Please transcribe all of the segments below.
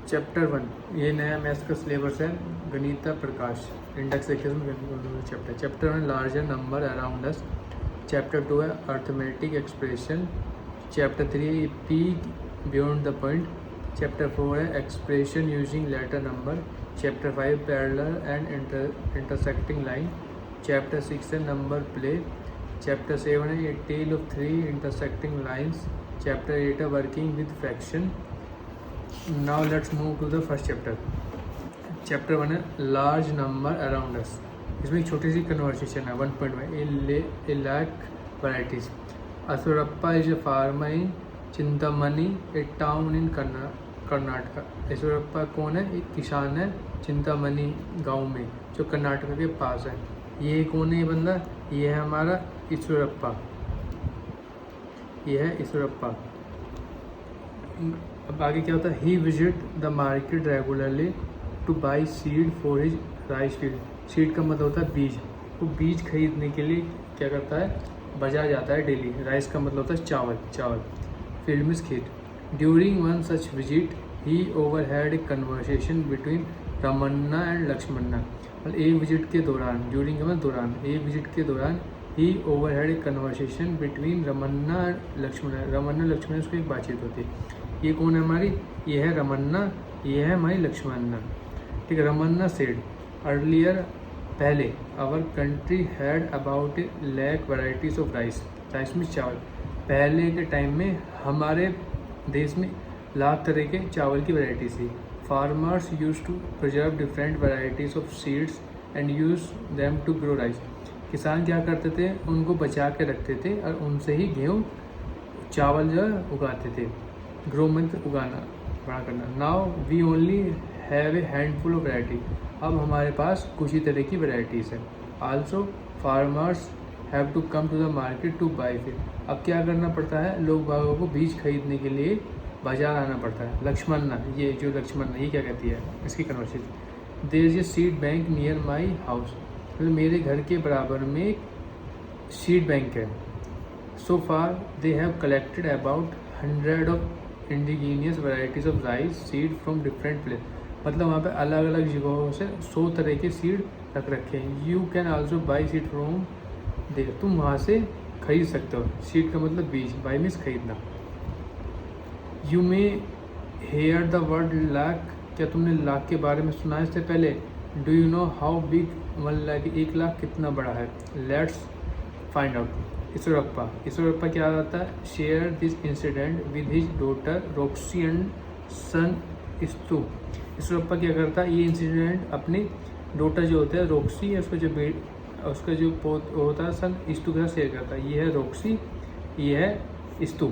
Chapter 1 ये नया maths का सिलेबस है। गणिता प्रकाश इंडेक्स देखिए इसमें chapter 1 larger number around us. Chapter 2 है arithmetic expression. Chapter 3 peek beyond the point. Chapter 4 है expression using letter number. Chapter 5 parallel and intersecting line. Chapter 6 है number play. Chapter 7 है a tale of 3 intersecting lines. Chapter 8 है working with fraction. Now let's move to the first chapter. Chapter 1 है large number around अस। इसमें एक छोटी सी conversation है 1.1 a lakh varieties. Asurappa is a farmer in Chintamani a town in Karnataka. Asurappa कौन है? एक किसान है चिंतामणि गांव में जो कर्नाटका के पास है। ये कौन है? ये बंदा ये है हमारा ईश्वरप्पा। ये है ईश्वरप्पा। अब आगे क्या होता है? He visit the market regularly to buy seed for his rice field. Seed का मतलब होता है बीज। वो बीज खरीदने के लिए क्या करता है? बाजार जाता है डेली। राइस का मतलब होता है चावल। फील्ड मीन्स खेत। During one such visit he overheard a conversation between Ramanna and Lakshmana. मतलब एक विजिट के दौरान, ड्यूरिंग मतलब दौरान, एक विजिट के दौरान he overheard a conversation between Ramanna and Lakshmana. Ramanna Lakshmana उसको एक बातचीत होती है। ये कौन है हमारी? ये है रमन्ना, ये है हमारी लक्ष्मणा। ठीक है। रमन्ना सेड अर्लियर पहले our country had about a lakh varieties of rice. Rice means चावल। पहले के टाइम में हमारे देश में लाख तरह के चावल की वैराइटीज थी। Farmers use to preserve different varieties of seeds and use them to grow rice. किसान क्या करते थे? उनको बचा के रखते थे और उनसे ही गेहूँ चावल जो है उगाते थे। ग्रो मीन्स उगाना, बड़ा करना। Now we only have a handful of variety. अब हमारे पास कुछ ही तरह की वैराइटीज़ है। Also farmers have to come to the market to buy feed. अब क्या करना पड़ता है? लोग बागों को बीज खरीदने के लिए बाजार आना पड़ता है। लक्ष्मणा, ये जो लक्ष्मणा ये क्या कहती है? इसकी conversation. There is a seed bank near my house. मतलब मेरे घर के बराबर में एक सीड बैंक है। So far they have collected about 100 of indigenous varieties of rice seed from different place. मतलब वहाँ पे अलग अलग जगहों से 100 तरह के सीड रख रखे हैं। You can also buy seed from there. तुम वहाँ से खरीद सकते हो। सीड का मतलब बीज, बाई मीन्स खरीदना। You may hear the word lakh. क्या तुमने लाख के बारे में सुना है इससे पहले? Do you know how big 1 lakh? 1 lakh कितना बड़ा है? Let's find out. ईश्वरप्पा क्या आता है? Share this incident with his daughter Roxy and son Estu. Eshwarappa क्या करता है? ये इंसिडेंट अपनी डॉटर जो होता है रॉक्सी, उसका जो पोत होता है सन स्तू के साथ शेयर करता है। ये है रॉक्सी, ये है स्तू।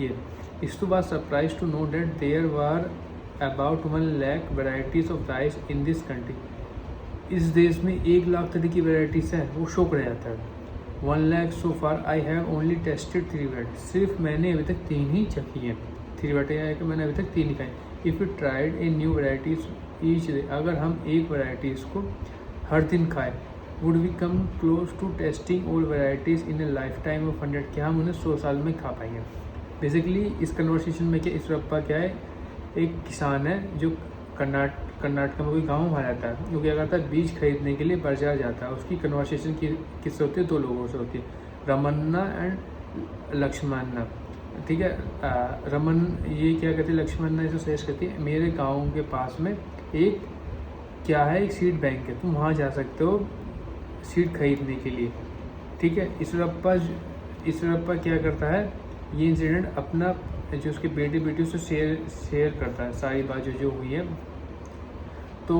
ये Estu was surprise to know that there were about 1 lakh varieties of rice in this country. इस देश में 1 लाख तरह की वैराइटीज़ है। वो शौक रह जाता है। 1 lakh so far I have only tested 3 variety. सिर्फ मैंने अभी तक 3 ही चखी हैं। 3 वैराइटी है कि मैंने अभी तक 3 ही खाई। If you tried a new varieties each day. अगर हम एक वैराइटीज़ को हर दिन खाए, would we come close to testing all varieties in a lifetime of 100। क्या हम उन्हें 100 साल में खा पाएंगे? बेसिकली इस कन्वर्सेशन में क्या ईश्वरप्पा क्या है? एक किसान है जो कर्नाटक में कोई गाँव वहाँ रहता है। वो क्या करता है? बीज खरीदने के लिए बाजार जाता है। उसकी कन्वर्सेशन किससे होती है? 2 लोगों से होती है, रमन्ना एंड लक्ष्मणा। ठीक है। रमन ये क्या कहती है? लक्ष्मणा इसे सजेस्ट करती है, मेरे गाँव के पास में एक क्या है? एक सीड बैंक है। तुम वहाँ जा सकते हो सीड खरीदने के लिए। ठीक है। ईश्वरप्पा क्या करता है? ये इंसिडेंट अपना जो उसके बेटी से शेयर करता है सारी बात जो हुई है। तो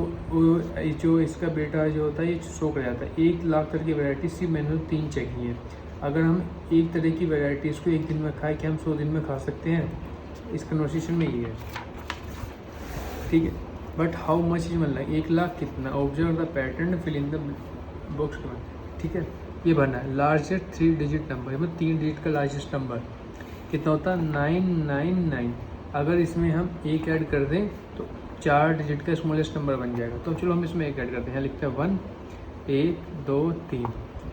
जो इसका बेटा जो होता है ये शौक रह जाता है। 1 लाख तरह की वैराइटी सिर्फ मैंने 3 चखी हैं। अगर हम एक तरह की वैराइटीज़ को एक दिन में खाएं, क्या हम 100 दिन में खा सकते हैं? इस कन्वर्सेशन में ये है। ठीक है। But how much is 1 lakh? 1 lakh कितना? Observe the pattern, fill in the box. ठीक है। ये भरना है। लार्जेस्ट 3 डिजिट नंबर, मतलब 3 डिजिट का लार्जेस्ट नंबर कितना होता है? 999। अगर इसमें हम 1 ऐड कर दें तो 4 डिजिट का स्मॉलेस्ट नंबर बन जाएगा। तो चलो हम इसमें 1 ऐड करते हैं। यहाँ लिखते हैं 1, 1, 2, 3।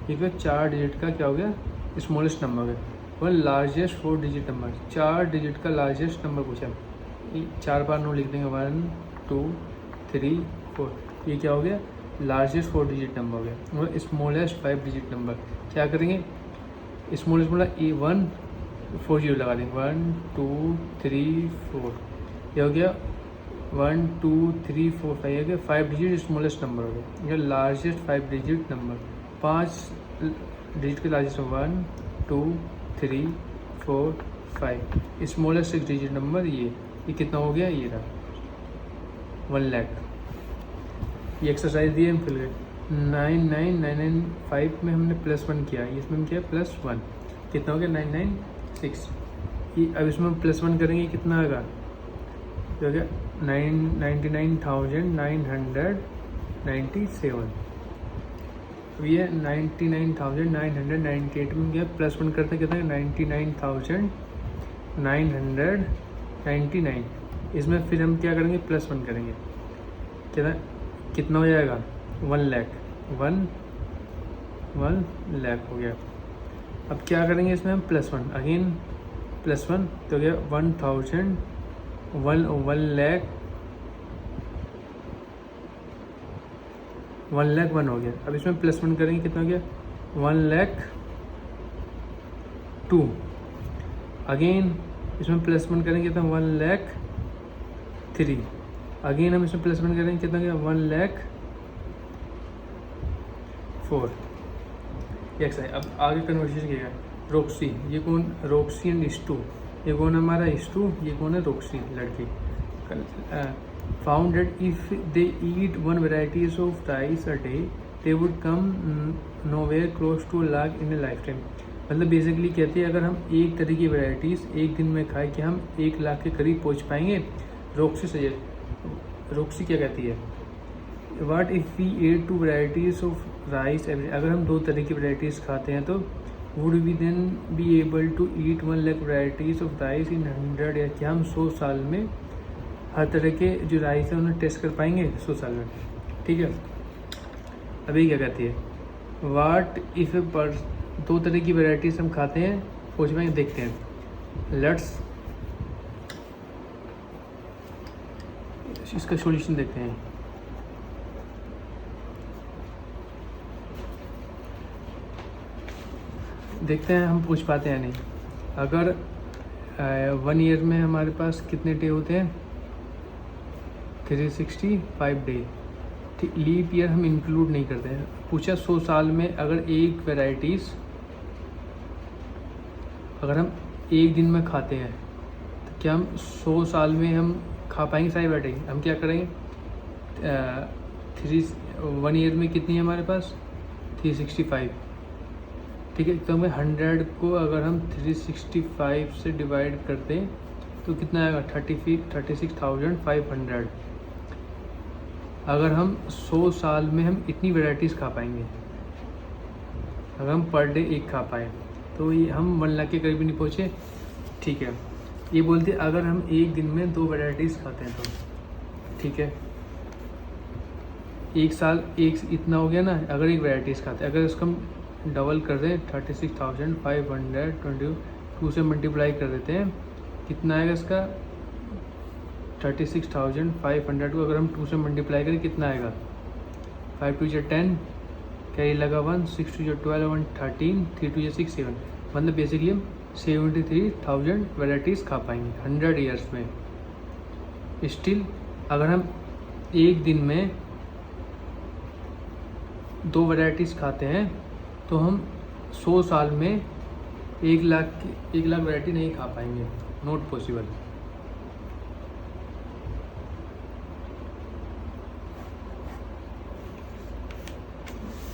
ठीक है। 4 डिजिट का क्या हो गया? स्मॉलेस्ट नंबर है। और लार्जेस्ट 4 डिजिट नंबर, 4 डिजिट का लार्जेस्ट नंबर पूछा। 4 बार नो लिख देंगे, 1 2 3 4। ये क्या हो गया, लार्जेस्ट 4 डिजिट नंबर हो गया। और स्मॉलेस्ट 5 डिजिट नंबर क्या करेंगे, स्मॉलेस्ट बोला ए 1 4 0 लगा देंगे, 1 2 3 4। ये हो गया 1 2 3 4 5, हो गया 5 डिजिट स्मॉलेस्ट नंबर हो गया। ये लार्जेस्ट 5 डिजिट नंबर, 5 डिजिट के लार्जेस्ट 1 2 3 4 5। स्मॉलेस्ट 6 डिजिट नंबर ये कितना हो गया, ये रहा 1 लाख। ये एक्सरसाइज दी हम फिल गए। 99995 में हमने +1 किया, इसमें हम किया +1, कितना हो गया 996। अब इसमें हम +1 करेंगे कितना आएगा, हो गया 99,997। अब ये 99,998 में गया +1 करते कितना है 99,999। इसमें फिर हम क्या करेंगे, +1 करेंगे, कितना हो जाएगा 1 लाख, 1 लाख हो गया। अब क्या करेंगे इसमें हम +1, अगेन +1 तो हो गया 1,000, 1 लाख 1 लाख 1 हो गया। अब इसमें +1 करेंगे कितना हो गया 1 लाख 2। अगेन इसमें +1 करेंगे कितना 1 लाख 3। अगेन हम इसमें +1 करेंगे कितना हो गया 1 लाख 4। अब आगे कन्वर्सेशन किया रोक्सी, ये कौन, रोक्सी एंड इस्टू, ये कौन है हमारा इस्टू, ये कौन है रोक्सी लड़की। Found that if they eat 1 varieties of rice a day they would come nowhere close to lakh in a lifetime. मतलब बेसिकली कहते हैं अगर हम एक तरह की वेराइटीज़ एक दिन में खाए कि हम 1 लाख के करीब पहुंच पाएंगे। रोक्सी क्या कहती है, what if we ate 2 varieties of rice every, अगर हम 2 तरह की वेराइटीज़ खाते हैं तो would we then be able to eat 1 lakh varieties of rice in 100 year, क्या हम 100 साल में हर तरह के जो राइस है उन्हें टेस्ट कर पाएंगे 100 साल में। ठीक है, अभी क्या कहती है, वाट इफ़ ए 2 तरह की वेराइटीज़ हम खाते हैं पहुँच पाएंगे, देखते हैं। लेट्स इसका सॉल्यूशन देखते हैं। देखते हैं हम पूछ पाते हैं नहीं। अगर 1 ईयर में हमारे पास कितने डे होते हैं 365 डे, ठीक, लीप ईयर हम इंक्लूड नहीं करते हैं। पूछा 100 साल में अगर एक वेराइटीज़ अगर हम एक दिन में खाते हैं तो क्या हम 100 साल में हम खा पाएंगे सारी वैरायटी। हम क्या करेंगे 1 ईयर में कितनी है हमारे पास 365, ठीक है। तो हमें 100 को अगर हम 365 से डिवाइड करते हैं तो कितना आएगा 36,500। अगर हम 100 साल में हम इतनी वैरायटीज़ खा पाएंगे, अगर हम पर डे एक खा पाए तो ये हम 1 लाख के करीब नहीं पहुँचे। ठीक है, ये बोलते अगर हम एक दिन में 2 वैरायटीज़ खाते हैं तो, ठीक है, एक साल एक इतना हो गया ना। अगर एक वैराइटीज़ खाते हैं, अगर इसको हम डबल कर दें 36,522 से मल्टीप्लाई कर देते हैं, कितना आएगा इसका 36,500 को अगर हम 2 से मल्टीप्लाई करें कितना आएगा 5 2 या 10, कैरी लगा 1, 6 2 या 12, 1 13, 3 2 या 6 7। मतलब बेसिकली हम 73,000 वेराइटीज़ खा पाएंगे 100 ईयर्स में। स्टिल अगर हम एक दिन में 2 वैराइटीज़ खाते हैं तो हम 100 साल में 1 लाख वैरायटी नहीं खा पाएंगे, नॉट पॉसिबल।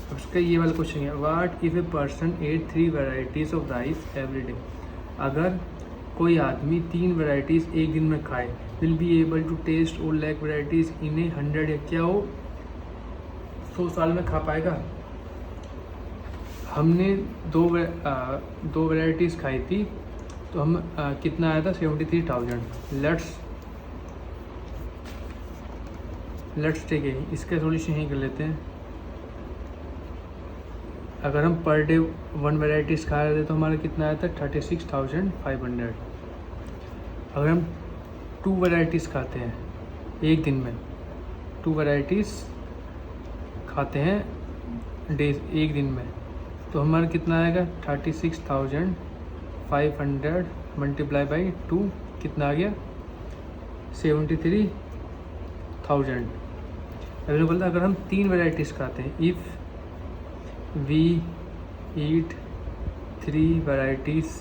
अब इसका ये वाला क्वेश्चन है, what if a person ate 3 varieties of rice every day. अगर कोई आदमी 3 वेराइटीज़ एक दिन में खाए, will be able to test all like varieties in a 100 day, क्या वो 100 साल में खा पाएगा। हमने 2 वेराइटीज़ खाई थी तो हम कितना आया था 73,000। लेट्स टेक है, इसका सॉल्यूशन यही कर लेते हैं। अगर हम पर डे 1 वेराइटीज़ खा रहे थे तो हमारा कितना आया था 36,500। अगर हम 2 वैरायटीज़ खाते हैं एक दिन में, 2 वैरायटीज़ खाते हैं डेज एक दिन में, तो हमारा कितना आएगा 36,500 मल्टीप्लाई बाई 2 कितना आ गया 73,000। अभी बोलता अगर हम 3 वैरायटीज़ खाते हैं, if we eat 3 varieties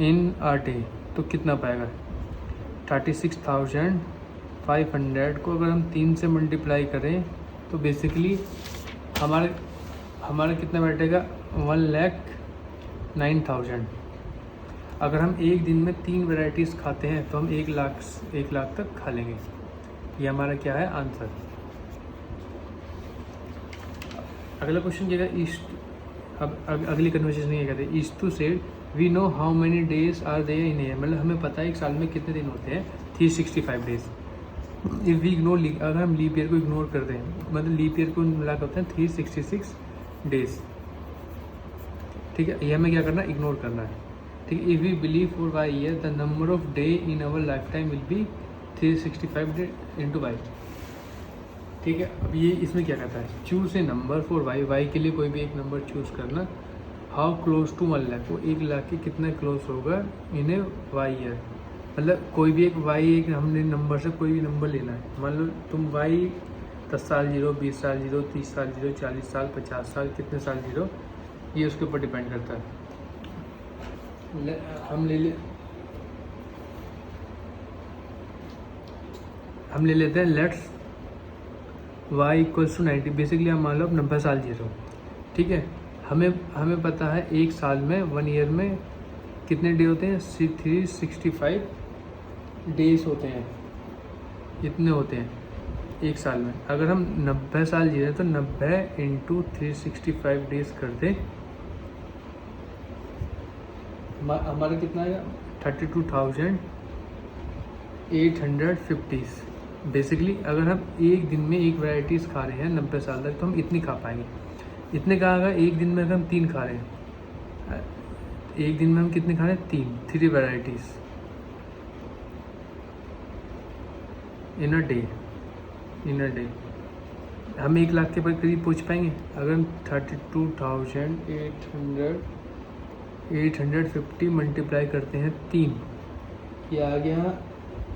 in a day, तो कितना पाएगा 36,500 को अगर हम 3 से मल्टीप्लाई करें तो बेसिकली हमारा कितना बैठेगा 1,09,000। अगर हम एक दिन में 3 वैरायटीज़ खाते हैं तो हम 1 लाख तक खा लेंगे। ये हमारा क्या है आंसर। अगला क्वेश्चन क्या है, ईस्ट, अब अगली कन्वर्सेशन ये कहते हैं Estu said we know how many days are there in year, मतलब हमें पता है एक साल में कितने दिन होते हैं 365 डेज। इफ़ वी इग्नोर, अगर हम लीप ईयर को इग्नोर कर दें, मतलब लीप ईयर को मिला कर होते हैं 366 डेज, ठीक है, ये हमें क्या करना है इग्नोर करना है, ठीक है। If we believe for Y year the number of day in our lifetime will be 365 day into Y, ठीक है। अब ये इसमें क्या कहता है, choose a number for Y, Y के लिए कोई भी एक नंबर चूज़ करना, हाउ क्लोज टू 1 लाख, वो 1 लाख के कितना क्लोज होगा इन ए वाई ईयर, मतलब कोई भी एक वाई, एक हमने नंबर से कोई भी नंबर लेना है, मान लो तुम वाई 10 साल जीरो, 20 साल जीरो, 30 साल जीरो, 40 साल, 50 साल, कितने साल जीरो, ये उसके ऊपर डिपेंड करता है। हम ले लेते हैं let's Y equals to 90, basically हम मान लो 90 साल जी रहे हो, ठीक है। हमें पता है एक साल में 1 ईयर में कितने डे होते हैं 365 डेज होते हैं, इतने होते हैं एक साल में। अगर हम 90 साल जी रहे हैं तो 90 इंटू 365 डेज कर दें, हमारा कितना आएगा 32,850। बेसिकली अगर हम एक दिन में एक वैराइटीज़ खा रहे हैं 90 साल तक तो हम इतनी खा पाएंगे। इतने कहा होगा एक दिन में अगर हम 3 खा रहे हैं, एक दिन में हम कितने खा रहे हैं 3 वैराइटीज़ इन अ डे, हम 1 लाख के करीब पहुँच पाएंगे अगर हम 32,850 मल्टीप्लाई करते हैं 3, ये आ गया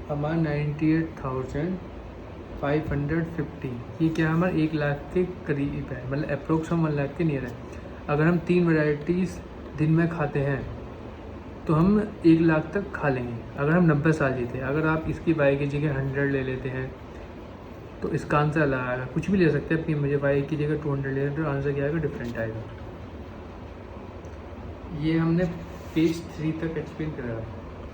हमारा 98,550। ये क्या हमारा 1 लाख के करीब है, मतलब अप्रोक्स हम 1 लाख के नियर है। अगर हम 3 वैराइटीज़ दिन में खाते हैं तो हम 1 लाख तक खा लेंगे अगर हम 90 साल जीते। अगर आप इसकी वाई की जगह 100 ले लेते हैं तो इसका आंसर अलग आएगा, कुछ भी ले सकते हैं अपनी, मुझे वाई की जगह 200 ले लेते तो आंसर क्या आएगा डिफरेंट आएगा। ये हमने पेज 3 तक एक्सप्लेन करा है।